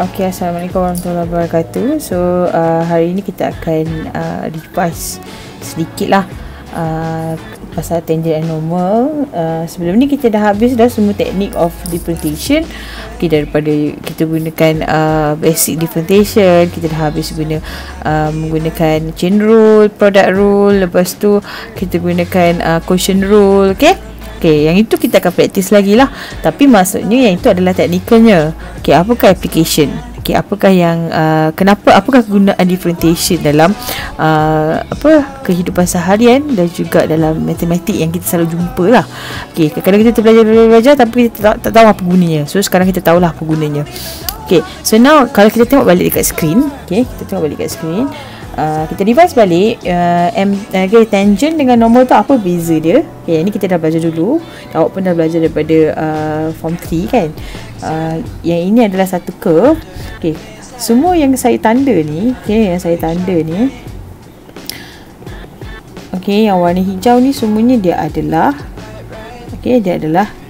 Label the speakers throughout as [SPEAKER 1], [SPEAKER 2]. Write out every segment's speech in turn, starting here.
[SPEAKER 1] Okay, Assalamualaikum warahmatullahi wabarakatuh. So hari ini kita akan revise sedikit lah pasal tangent and normal. Sebelum ni kita dah habis dah semua teknik of differentiation. Okay, daripada kita gunakan basic differentiation, kita dah habis menggunakan chain rule, product rule. Lepas tu kita gunakan quotient rule. Okay, yang itu kita akan praktis lagi lah. Tapi maksudnya yang itu adalah teknikalnya. Okay, apakah application? Okay, apakah yang apakah kegunaan differentiation dalam kehidupan seharian dan juga dalam matematik yang kita selalu jumpa lah. Okay, kadang-kadang kita belajar tapi kita tak tahu apa gunanya. So sekarang kita tahulah apa gunanya. Okay, so now kalau kita tengok balik dekat screen, okay, kita tengok balik dekat screen. Kita revise balik tangent dengan normal tu apa beza dia. Okay, ini kita dah belajar dulu. Awak pun dah belajar daripada form 3 kan. Yang ini adalah satu curve. Okay, semua yang saya tanda ni, okay, okay, yang warna hijau ni semuanya dia adalah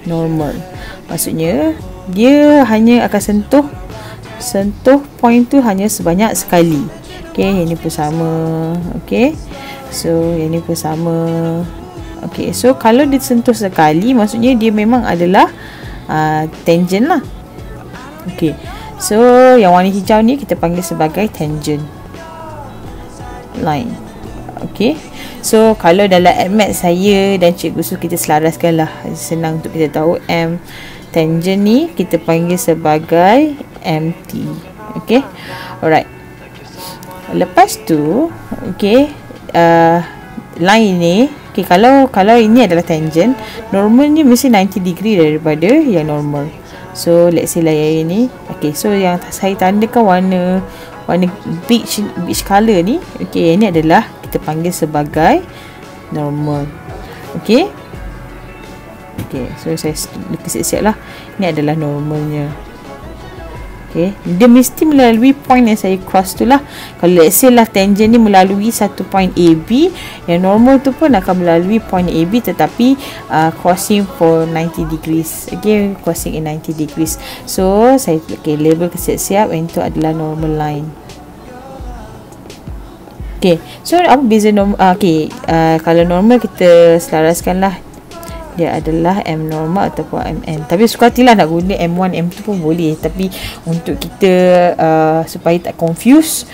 [SPEAKER 1] normal. Maksudnya dia hanya akan sentuh point tu hanya sebanyak sekali. Okay, yang ni pun sama. Okay, so yang ni pun sama. Okay, so kalau dia sentuh sekali, maksudnya dia memang adalah tangent lah. Okay, so yang warna hijau ni kita panggil sebagai tangent line. Okay, so kalau dalam math saya dan cikgu Su kita selaraskan lah, senang untuk kita tahu M tangent ni kita panggil sebagai MT. Okay, alright. Lepas tu, okay, line ni, okay, kalau ini adalah tangent, normalnya mesti 90 degree daripada yang normal. So let's say layar ni, okay, so yang saya tandakan warna beige color ni, okay, ini adalah kita panggil sebagai normal. Okay, so saya siap-siap lah, ini adalah normalnya. Okay, dia mesti melalui point yang saya cross tu lah. Kalau let's say lah tangent ni melalui satu point AB, yang normal tu pun akan melalui point AB tetapi crossing for 90 degrees. Okay, crossing in 90 degrees. So saya label siap-siap, yang itu adalah normal line. Okay, so apa beza normal? Kalau normal kita selaraskan lah, dia adalah M normal ataupun MN. Tapi suka hatilah nak guna M1, M2 pun boleh. Tapi untuk kita supaya tak confuse,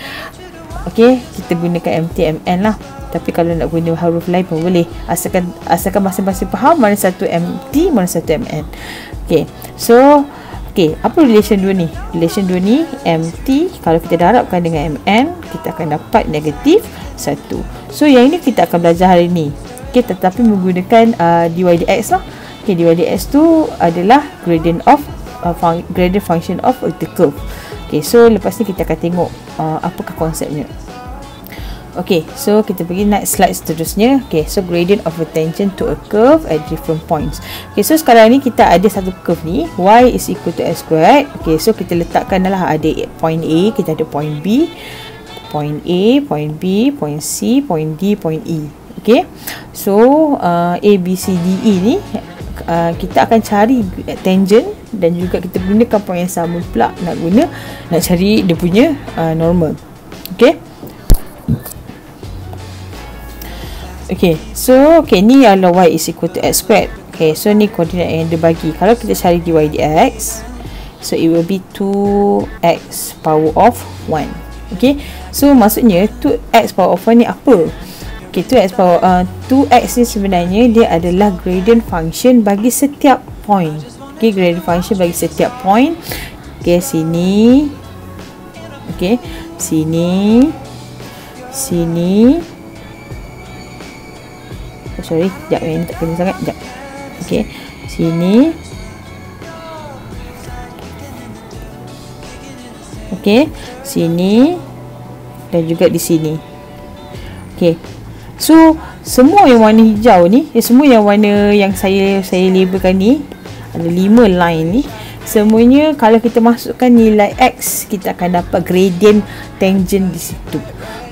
[SPEAKER 1] okay, kita gunakan MT, MN lah. Tapi kalau nak guna huruf lain pun boleh, asalkan masing-masing faham mana satu MT, mana satu MN. Okay, so okay, apa relation 2 ni? Relation 2 ni MT, kalau kita darabkan dengan MN, kita akan dapat negatif 1. So yang ini kita akan belajar hari ni. Okay, tetapi menggunakan dy dx lah. Okay, dy dx tu adalah gradient function of the curve. Okay, so lepas ni kita akan tengok apakah konsepnya. Okay, so kita pergi next slide seterusnya. Okay, so gradient of a tangent to a curve at different points. Okay, so sekarang ni kita ada satu curve ni, y is equal to x squared. Okay, so kita letakkan adalah ada point A, kita ada point B, point A, point B, point C, point D, point E. Okay, so A, B, C, D, E ni kita akan cari tangent dan juga kita gunakan point yang sama pula nak cari dia punya normal. Okay, so ni adalah y is equal to x squared. Okay, so ni koordinat yang dia bagi. Kalau kita cari dy dx, so it will be 2x power of 1. Okay, so maksudnya 2x power of 1 ni apa? Okay, 2x ni sebenarnya dia adalah gradient function bagi setiap point. Okay, gradient function bagi setiap point. Okay, sini. Okay, sini. Oh, sorry, sekejap, yang tak kena sangat. Sekejap. Okay, sini. Okay, sini. Dan juga di sini. Okay, so semua yang warna hijau ni, semua yang warna yang saya labelkan ni, ada 5 line ni, semuanya kalau kita masukkan nilai x, kita akan dapat gradient tangent di situ.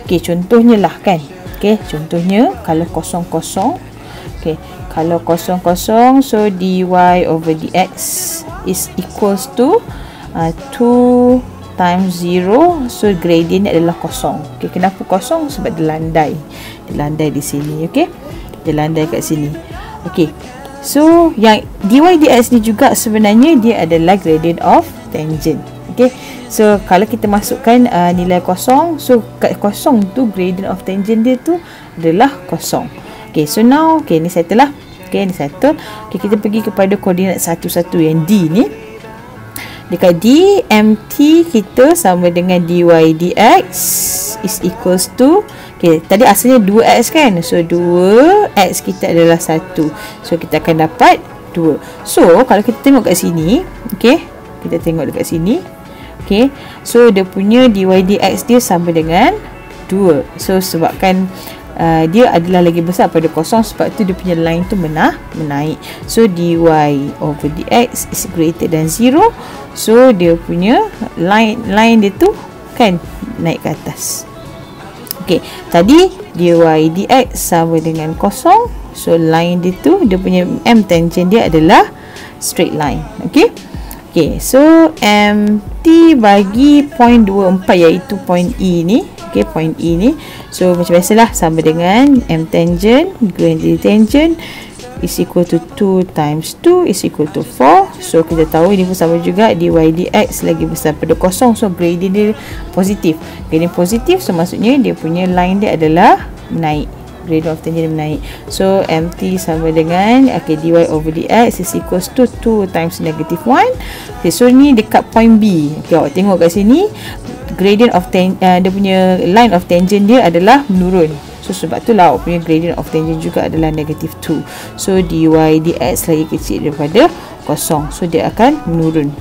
[SPEAKER 1] Okey, contohnya lah kan. Okey, contohnya kalau kosong-kosong, okey, kalau kosong-kosong, so dy over dx is equals to 2 times 0. So gradient adalah kosong. Okay, kenapa kosong? Sebab dia landai. Dia landai di sini. Okay, dia landai kat sini. Okay, so yang dy dx ni juga sebenarnya dia adalah gradient of tangent. Okay, so kalau kita masukkan nilai kosong, so kat kosong tu gradient of tangent dia tu adalah kosong. Okay, so now, okay, ni settle lah. Okay, ni settle. Okay, kita pergi kepada koordinat satu-satu yang D ni. Dekat D, MT kita sama dengan dy dx is equals to, okay, tadi asalnya 2x kan. So 2x kita adalah 1. So kita akan dapat 2. So kalau kita tengok kat sini, okay, kita tengok dekat sini. Okay, so dia punya dy dx dia sama dengan 2. So sebabkan dia adalah lagi besar pada kosong, sebab tu dia punya line tu menaik. So dy over dx is greater than 0. So dia punya line dia tu kan naik ke atas. Okay, tadi dy dx sama dengan kosong. So line dia tu, dia punya m tangent dia adalah straight line. Okay, okay, so mt bagi point 24 iaitu point E ni. Okay, point E ni, so macam biasalah sama dengan m tangent, gradient tangent is equal to 2 times 2 is equal to 4. So kita tahu ini pun sama juga, dy dx lagi besar pada kosong. So gradient dia positif. Gradient positif, so maksudnya dia punya line dia adalah menaik. Gradient of tangent dia menaik. So mt sama dengan, okay, dy over dx is equals to 2 times negative 1. Okay, so ni dekat point B. Okay, awak tengok kat sini, gradient of dia punya line of tangent dia adalah menurun. So sebab tu lah awak punya gradient of tangent juga adalah negative 2. So dy dx lagi kecil daripada kosong. So dia akan menurun.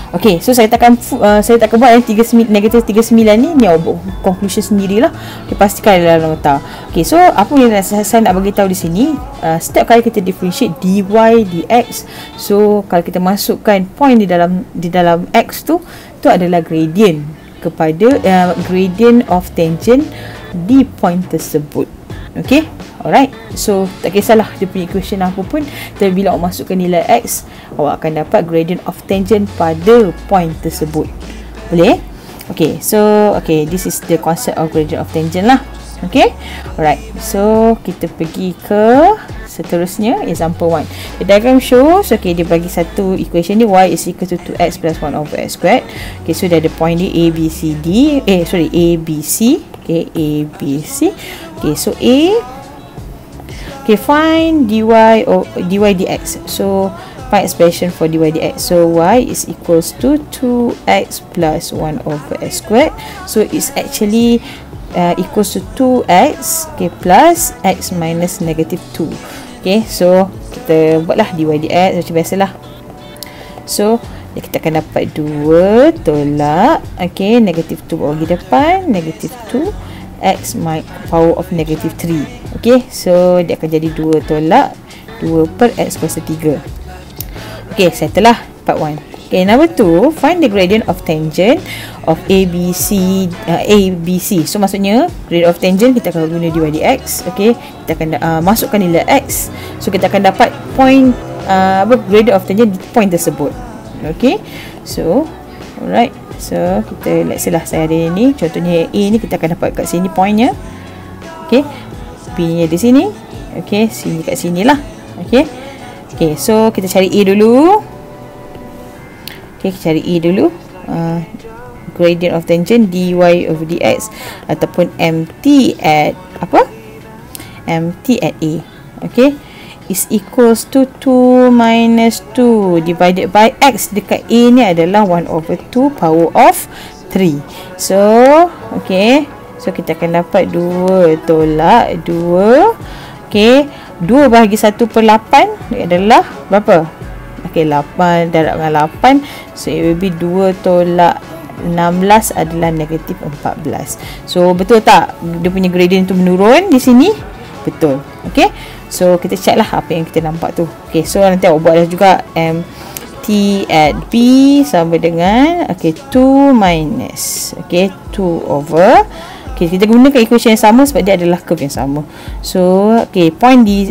[SPEAKER 1] Okay, so saya takkan buat yang negative 39 ni awak buat conclusion sendirilah. Okay, pastikan dalam nota. Okay, so apa yang saya nak bagi tahu di sini, setiap kali kita differentiate dy dx, so kalau kita masukkan point di dalam x tu adalah gradient kepada gradient of tangent di point tersebut. Okay, alright. So tak kisahlah dia punya equation apa pun, tapi bila awak masukkan nilai x, awak akan dapat gradient of tangent pada point tersebut. Boleh? Okay, so okay, this is the concept of gradient of tangent lah. Okay, alright. So kita pergi ke seterusnya, example 1. The diagram shows, okay, dia bagi satu equation ni, y is equal to 2x plus 1 over x squared. Okay, so dia ada point ni a, b, c, d, a, b, c. Okay, a, b, c. Okay, so a, okay, find dy dx. So find expression for dy dx. So y is equals to 2x plus 1 over x squared. So it's actually equals to 2x, okay, plus x minus negative 2. Okay, so kita buatlah dy dx macam biasalah. So kita akan dapat 2 tolak, okay, negative 2 bagi depan, negative 2 x power of negative 3. Okay, so dia akan jadi 2 tolak 2 per x kuasa 3. Okay, settle lah part 1. Okay, number 2, find the gradient of tangent of ABC. So maksudnya gradient of tangent kita akan guna dy dx. Okay, kita akan masukkan nilai x. So kita akan dapat point gradient of tangent di point tersebut. Okay, so alright. So kita, let's say lah saya ada ni, contohnya A ni kita akan dapat kat sini pointnya. Okay, B nya di sini. Okay, sini kat sini lah. Okay, okay, so kita cari A dulu. Okay, kita cari A dulu. Gradient of tangent dy over dx ataupun mt at apa? Mt at A. Okay, is equals to 2 minus 2 divided by x dekat A ni adalah 1 over 2 power of 3. So, okay, so kita akan dapat 2 tolak 2. Okay, 2 bahagi 1 per 8 adalah berapa? Okay, 8 darab dengan 8. So, it will be 2 tolak 16 adalah negatif 14. So, betul tak dia punya gradient tu menurun di sini? Betul. Okay, so kita check lah apa yang kita nampak tu. Okay, so nanti awak buat juga mt at b sama dengan, okay, 2 minus, okay, 2 over, okay, kita gunakan equation yang sama sebab dia adalah curve yang sama. So, okay, point di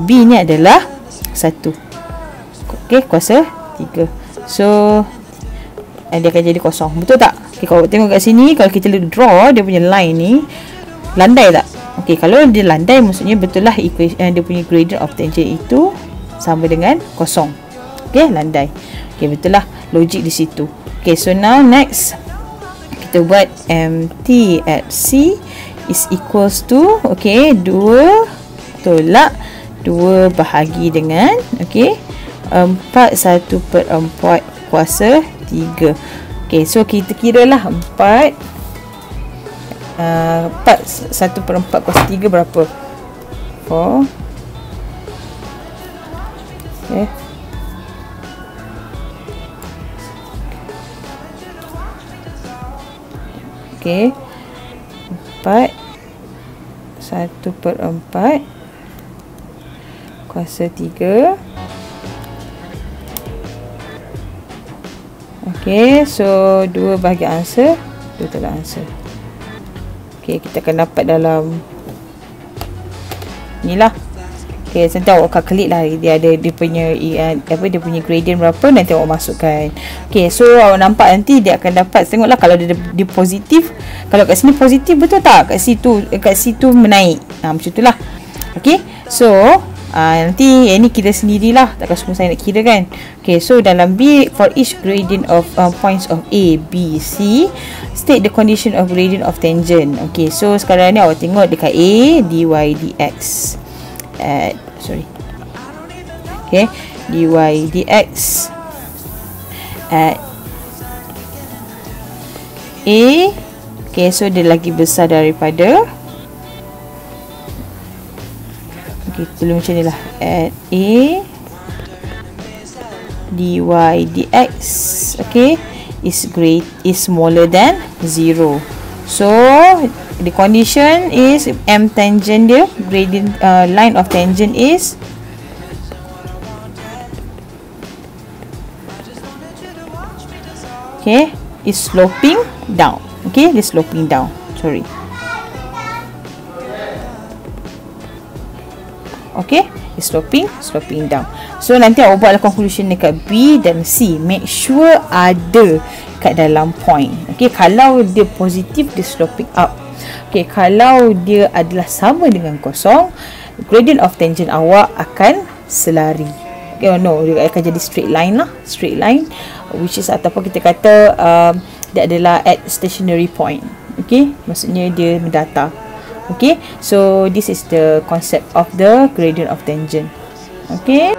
[SPEAKER 1] b ni adalah 1. Okay, kuasa 3. So, dia akan jadi kosong. Betul tak? Okay, kalau tengok kat sini, kalau kita draw dia punya line ni, landai tak? Okay, kalau dia landai, maksudnya betul lah dia punya gradient of tangent itu sama dengan kosong. Okay, landai. Okay, betul lah logik di situ. Okay, so now next kita buat MT at C is equals to, okay, 2 tolak 2 bahagi dengan, okay, 4 1/4 kuasa 3. Okay, so kita kira lah 4 1/4 kuasa 3 berapa? 4. Okay. Okay, 4 1/4 kuasa 3. Okay, so 2 bahagi answer, 2 tolak answer. Okay, kita akan dapat dalam inilah. Okay, nanti awak calculate lah, dia ada dia punya dia punya gradient berapa, nanti awak masukkan. Okay, so awak nampak nanti dia akan dapat, tengoklah kalau dia positif, kalau kat sini positif, betul tak? Kat situ menaik. Macam itulah. Okay, so nanti ini kita sendirilah, takkan semua saya nak kira kan. Okay, so dalam B, for each gradient of points of A, B, C, state the condition of gradient of tangent. Okay, so sekarang ni awak tengok dekat A, dy dx at, okay, dy dx at A. Okay, so dia lagi besar daripada, okay, tulis macam ni lah, at A dy dx, okay, is smaller than 0. So the condition is M tangent dia, gradient line of tangent is okay, is sloping down. Okay, this sloping down, sorry. Okay, is sloping down. So nanti awak buatlah conclusion dekat B dan C. Make sure ada kat dalam point. Okay, kalau dia positif, dia sloping up. Okay, kalau dia adalah sama dengan kosong, gradient of tangent awak akan selari. Okay, no, dia akan jadi straight line lah, straight line, which is ataupun kita kata dia adalah at stationary point. Okay, maksudnya dia mendatar. Okay, so this is the concept of the gradient of tangent. Okay.